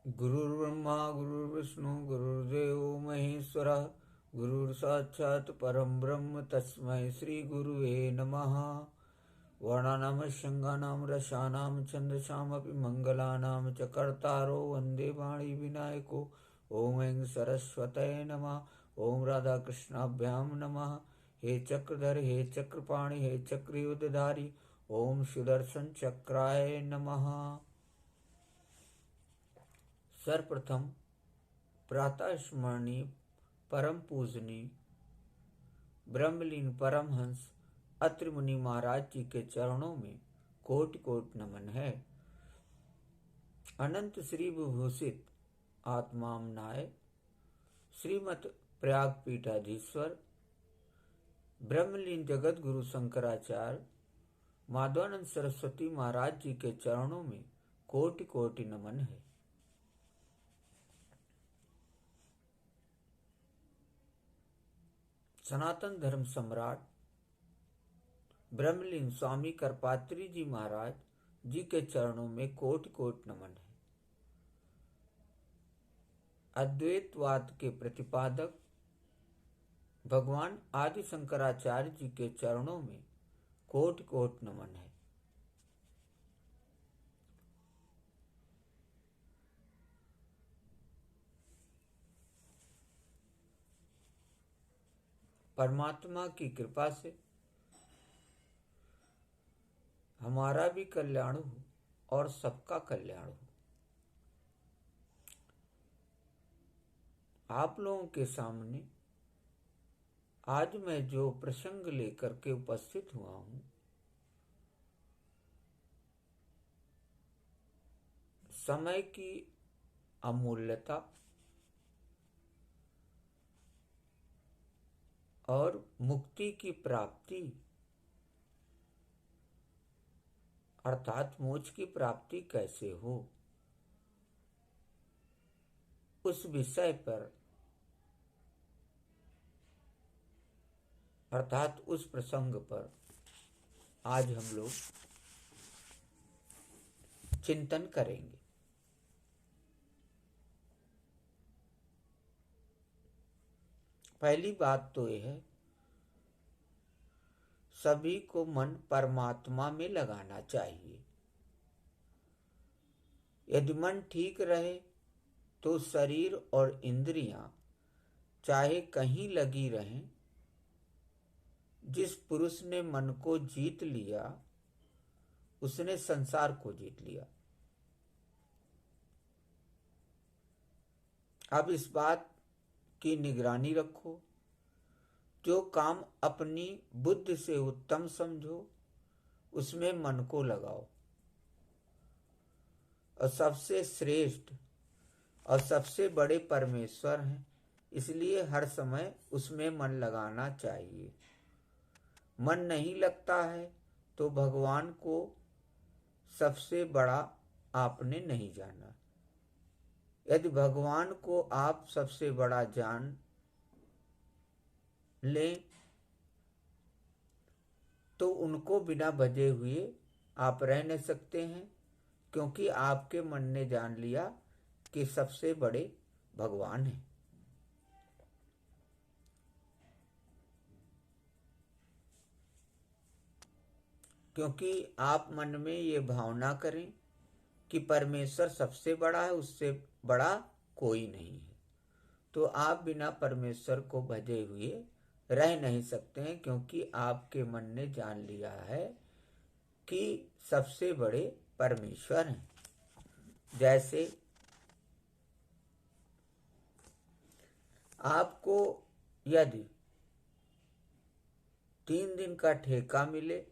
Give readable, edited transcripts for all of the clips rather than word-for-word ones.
गुरुर्ब्रह्मा गुरुर्विष्णु गुरुर्देवो महेश्वरः गुरुर्साक्षात् परं ब्रह्म तस्मै श्रीगुरुवे नमः। वर्णानां शृङ्गानां रसानां छन्दसामपि मङ्गलानां च कर्तारो वन्दे वाणीविनायको। ॐ ऐं सरस्वतये नमः। ॐ राधाकृष्णाभ्यां नमः। हे चक्रधर हे चक्रपाणि हे चक्रयुधधारी ॐ सुदर्शन चक्राय नमः। सर्वप्रथम प्रातः स्मरणीय परम पूजनीय ब्रह्मलीन परमहंस अत्रि मुनि महाराज जी के चरणों में कोटि कोटि नमन है। अनंत श्री विभूषित आत्मामनाय श्रीमत प्रयाग पीठाधीश्वर ब्रह्मलीन जगत गुरु शंकराचार्य माधवानंद सरस्वती महाराज जी के चरणों में कोटि कोटि नमन है। सनातन धर्म सम्राट ब्रह्मलीन स्वामी करपात्री जी महाराज जी के चरणों में कोटि कोटि नमन है। अद्वैतवाद के प्रतिपादक भगवान आदि शंकराचार्य जी के चरणों में कोटि कोटि नमन है। परमात्मा की कृपा से हमारा भी कल्याण हो और सबका कल्याण हो। आप लोगों के सामने आज मैं जो प्रसंग लेकर के उपस्थित हुआ हूं, समय की अमूल्यता और मुक्ति की प्राप्ति अर्थात मोक्ष की प्राप्ति कैसे हो, उस विषय पर अर्थात उस प्रसंग पर आज हम लोग चिंतन करेंगे। पहली बात तो यह है, सभी को मन परमात्मा में लगाना चाहिए। यदि मन ठीक रहे तो शरीर और इंद्रियां चाहे कहीं लगी रहें। जिस पुरुष ने मन को जीत लिया उसने संसार को जीत लिया। अब इस बात की निगरानी रखो, जो काम अपनी बुद्धि से उत्तम समझो उसमें मन को लगाओ, और सबसे श्रेष्ठ और सबसे बड़े परमेश्वर हैं, इसलिए हर समय उसमें मन लगाना चाहिए। मन नहीं लगता है तो भगवान को सबसे बड़ा आपने नहीं जाना। यदि भगवान को आप सबसे बड़ा जान लें तो उनको बिना भजे हुए आप रह नहीं सकते हैं, क्योंकि आपके मन ने जान लिया कि सबसे बड़े भगवान हैं। क्योंकि आप मन में ये भावना करें कि परमेश्वर सबसे बड़ा है, उससे बड़ा कोई नहीं है, तो आप बिना परमेश्वर को भजे हुए रह नहीं सकते हैं, क्योंकि आपके मन ने जान लिया है कि सबसे बड़े परमेश्वर हैं। जैसे आपको यदि 3 दिन का ठेका मिले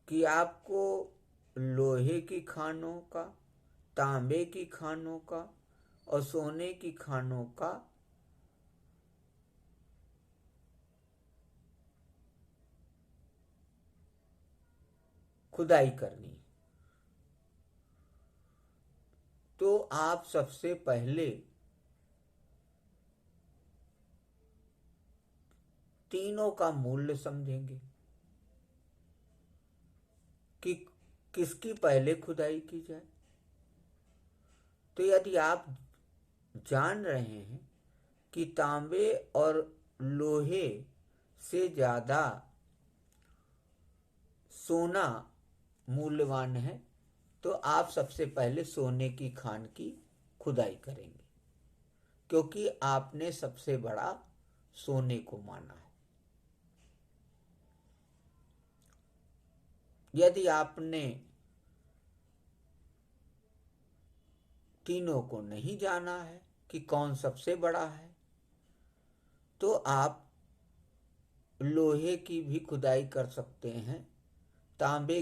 कि आपको लोहे की खानों का, तांबे की खानों का और सोने की खानों का खुदाई करनी, तो आप सबसे पहले तीनों का मूल्य समझेंगे कि किसकी पहले खुदाई की जाए। तो यदि आप जान रहे हैं कि तांबे और लोहे से ज़्यादा सोना मूल्यवान है, तो आप सबसे पहले सोने की खान की खुदाई करेंगे, क्योंकि आपने सबसे बड़ा सोने को माना है। यदि आपने तीनों को नहीं जाना है कि कौन सबसे बड़ा है, तो आप लोहे की भी खुदाई कर सकते हैं, तांबे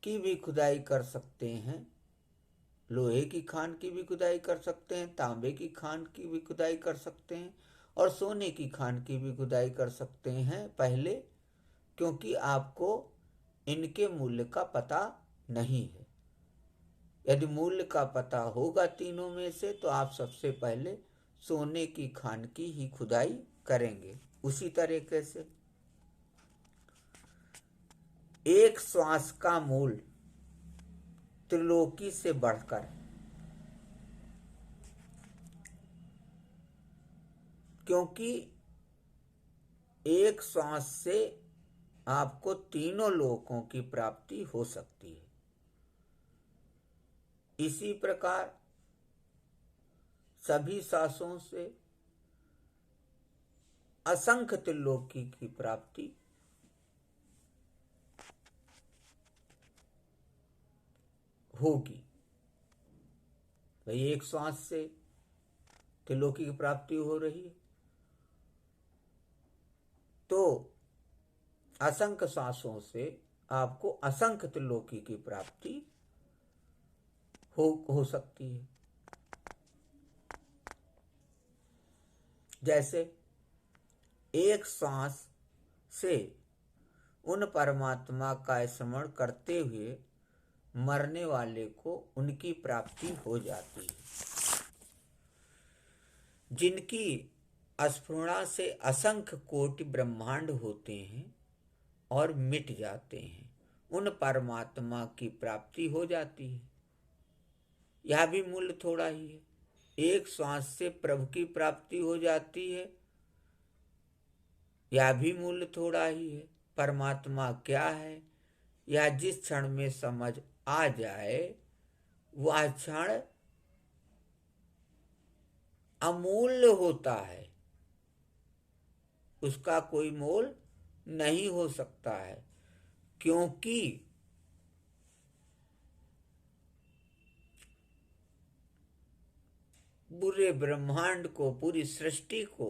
की भी खुदाई कर सकते हैं, लोहे की खान की भी खुदाई कर सकते हैं, तांबे की खान की भी खुदाई कर सकते हैं, और सोने की खान की भी खुदाई कर सकते हैं पहले, क्योंकि आपको इनके मूल्य का पता नहीं है। यदि मूल्य का पता होगा तीनों में से, तो आप सबसे पहले सोने की खान की ही खुदाई करेंगे। उसी तरीके से एक श्वास का मूल त्रिलोकी से बढ़कर है, क्योंकि एक श्वास से आपको तीनों लोकों की प्राप्ति हो सकती है। इसी प्रकार सभी सांसों से असंख्य त्रिलोकी की प्राप्ति होगी। भाई एक श्वास से त्रिलोकी की प्राप्ति हो रही है, तो असंख्य सांसों से आपको असंख्य त्रिलोकी की प्राप्ति हो सकती है। जैसे एक सांस से उन परमात्मा का स्मरण करते हुए मरने वाले को उनकी प्राप्ति हो जाती है। जिनकी स्फुरणा से असंख्य कोटि ब्रह्मांड होते हैं और मिट जाते हैं, उन परमात्मा की प्राप्ति हो जाती है। यह भी मूल्य थोड़ा ही है। एक श्वास से प्रभु की प्राप्ति हो जाती है, यह भी मूल्य थोड़ा ही है। परमात्मा क्या है, यह जिस क्षण में समझ आ जाए, वह क्षण अमूल्य होता है, उसका कोई मोल नहीं हो सकता है। क्योंकि पूरे ब्रह्मांड को, पूरी सृष्टि को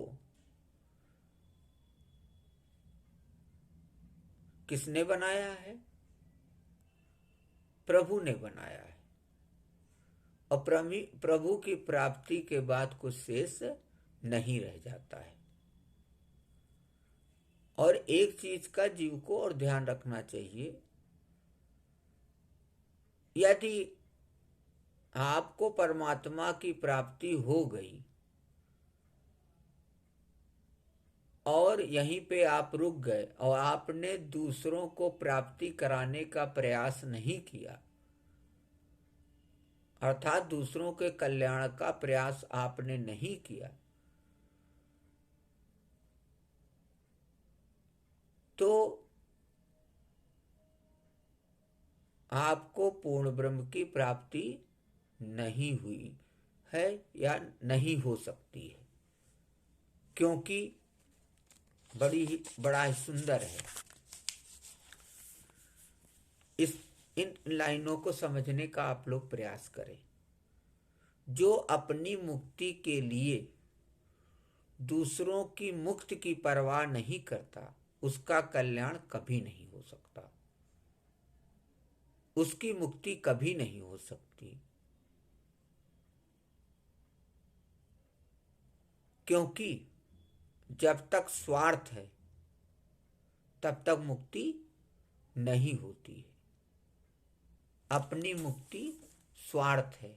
किसने बनाया है? प्रभु ने बनाया है। और प्रभु की प्राप्ति के बाद कुछ शेष नहीं रह जाता है। और एक चीज का जीव को और ध्यान रखना चाहिए, यदि आपको परमात्मा की प्राप्ति हो गई और यहीं पे आप रुक गए और आपने दूसरों को प्राप्ति कराने का प्रयास नहीं किया, अर्थात दूसरों के कल्याण का प्रयास आपने नहीं किया, तो आपको पूर्ण ब्रह्म की प्राप्ति नहीं हुई है या नहीं हो सकती है। क्योंकि बड़ा ही सुंदर है। इन लाइनों को समझने का आप लोग प्रयास करें। जो अपनी मुक्ति के लिए दूसरों की मुक्ति की परवाह नहीं करता, उसका कल्याण कभी नहीं हो सकता, उसकी मुक्ति कभी नहीं हो सकती। क्योंकि जब तक स्वार्थ है तब तक मुक्ति नहीं होती है। अपनी मुक्ति स्वार्थ है,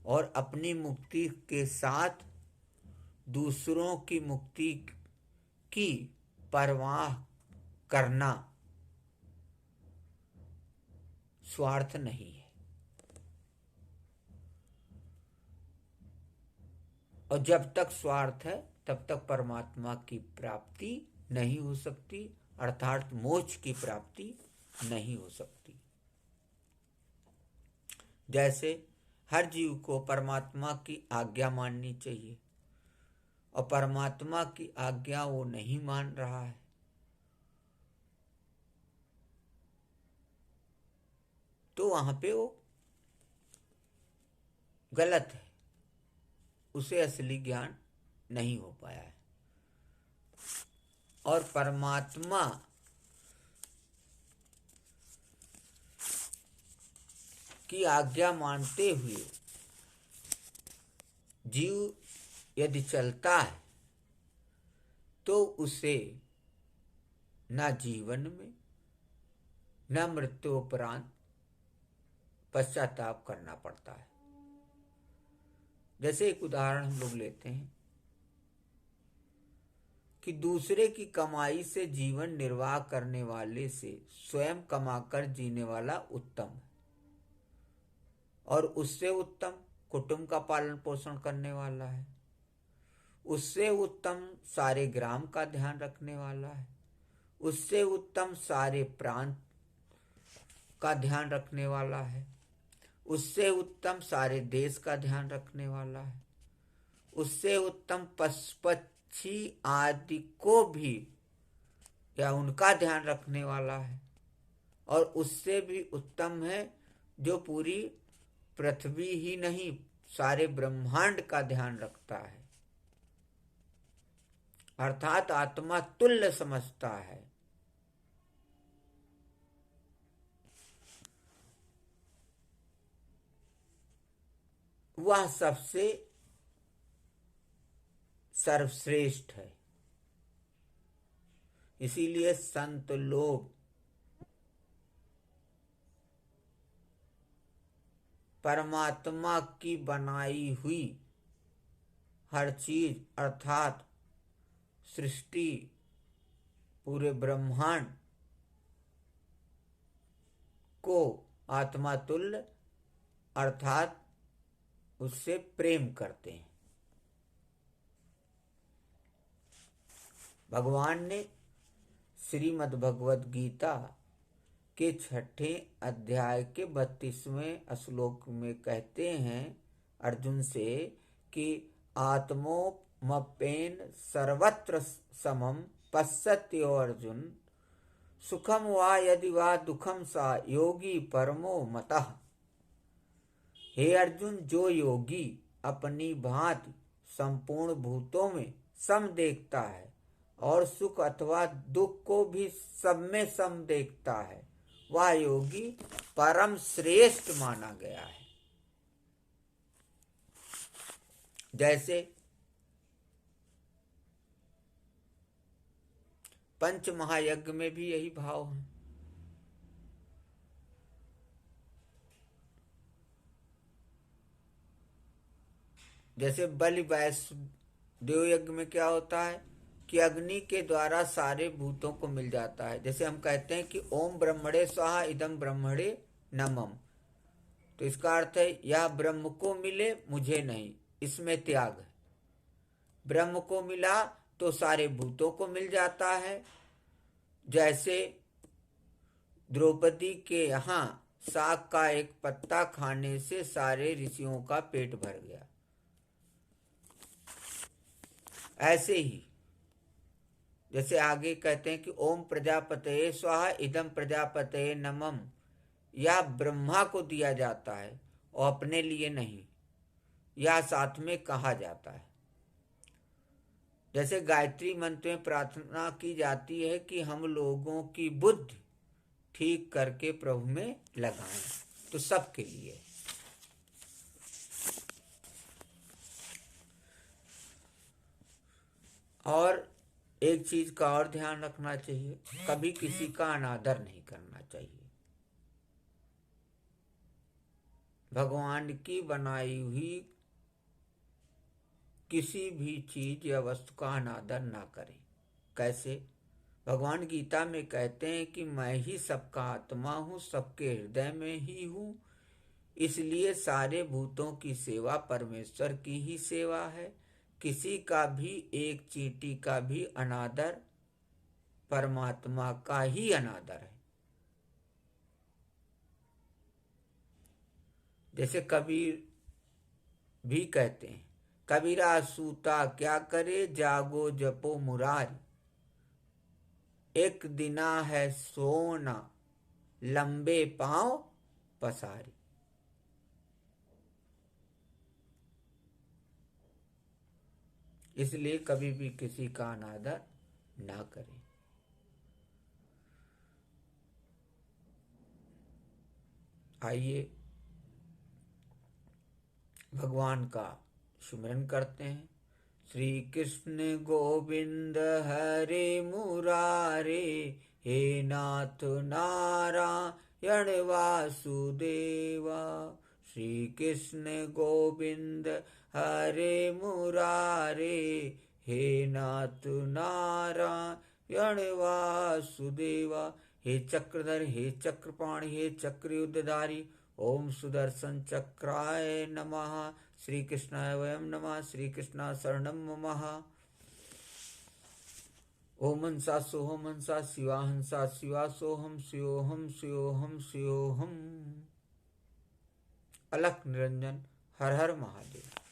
और अपनी मुक्ति के साथ दूसरों की मुक्ति की परवाह करना स्वार्थ नहीं है। और जब तक स्वार्थ है तब तक परमात्मा की प्राप्ति नहीं हो सकती, अर्थात मोक्ष की प्राप्ति नहीं हो सकती। जैसे हर जीव को परमात्मा की आज्ञा माननी चाहिए और परमात्मा की आज्ञा वो नहीं मान रहा है, तो वहां पे वो गलत है, उसे असली ज्ञान नहीं हो पाया है। और परमात्मा की आज्ञा मानते हुए जीव यदि चलता है तो उसे न जीवन में न मृत्युपरांत पश्चाताप करना पड़ता है। जैसे एक उदाहरण हम लोग लेते हैं कि दूसरे की कमाई से जीवन निर्वाह करने वाले से स्वयं कमाकर जीने वाला उत्तम है, और उससे उत्तम कुटुंब का पालन पोषण करने वाला है, उससे उत्तम सारे ग्राम का ध्यान रखने वाला है, उससे उत्तम सारे प्रांत का ध्यान रखने वाला है, उससे उत्तम सारे देश का ध्यान रखने वाला है, उससे उत्तम पशु-पक्षी आदि को भी या उनका ध्यान रखने वाला है, और उससे भी उत्तम है जो पूरी पृथ्वी ही नहीं सारे ब्रह्मांड का ध्यान रखता है, अर्थात आत्मा तुल्य समझता है। वह सबसे सर्वश्रेष्ठ है। इसीलिए संत लोग परमात्मा की बनाई हुई हर चीज अर्थात सृष्टि, पूरे ब्रह्मांड को आत्मा तुल्य अर्थात उससे प्रेम करते हैं। भगवान ने श्रीमद् भगवद गीता के 6ठे अध्याय के 32वें श्लोक में कहते हैं अर्जुन से कि आत्मोपमेन सर्वत्र समम पश्यत्यो अर्जुन सुखम वा यदि वा दुखम सा योगी परमो मतः। हे अर्जुन, जो योगी अपनी भांति संपूर्ण भूतों में सम देखता है और सुख अथवा दुख को भी सब में सम देखता है, वह योगी परम श्रेष्ठ माना गया है। जैसे पंच महायज्ञ में भी यही भाव है। जैसे बलि वैष्णदेव यज्ञ में क्या होता है कि अग्नि के द्वारा सारे भूतों को मिल जाता है। जैसे हम कहते हैं कि ओम ब्रह्मणे स्वाहा इदम ब्रह्मणे नमः, तो इसका अर्थ है यह ब्रह्म को मिले मुझे नहीं, इसमें त्याग है। ब्रह्म को मिला तो सारे भूतों को मिल जाता है। जैसे द्रौपदी के यहाँ साग का एक पत्ता खाने से सारे ऋषियों का पेट भर गया, ऐसे ही जैसे आगे कहते हैं कि ओम प्रजापतये स्वाहा इदम प्रजापतये नमः, यह ब्रह्मा को दिया जाता है और अपने लिए नहीं, यह साथ में कहा जाता है। जैसे गायत्री मंत्र में प्रार्थना की जाती है कि हम लोगों की बुद्धि ठीक करके प्रभु में लगाएं, तो सबके लिए। और एक चीज का और ध्यान रखना चाहिए, कभी किसी का अनादर नहीं करना चाहिए। भगवान की बनाई हुई किसी भी चीज या वस्तु का अनादर ना करें। कैसे? भगवान गीता में कहते हैं कि मैं ही सबका आत्मा हूँ, सबके हृदय में ही हूँ, इसलिए सारे भूतों की सेवा परमेश्वर की ही सेवा है। किसी का भी एक चींटी का भी अनादर परमात्मा का ही अनादर है। जैसे कबीर भी कहते हैं, कबीरा सूता क्या करे जागो जपो मुरारी, एक दिना है सोना लंबे पांव पसारी। इसलिए कभी भी किसी का अनादर ना करें। आइए भगवान का सुमिरन करते हैं। श्री कृष्ण गोविंद हरे मुरारे, हे नाथ नारायण वासुदेवा। श्री कृष्ण गोविंद हरे मुरारे, हे नाथ नारायण वासुदेवा। हे चक्रधर, हे चक्रपाणि, हे चक्रयुद्धधारी, ओम सुदर्शन चक्राय नमः। श्री कृष्णाय वयं नमः। श्री कृष्णा शरणं मम। ओम हंसा सोहम हंसा शिवा हंसा शिवा सोहम शिवोहम शिवोहम शिवोहम। अलख निरंजन। हर हर महादेव।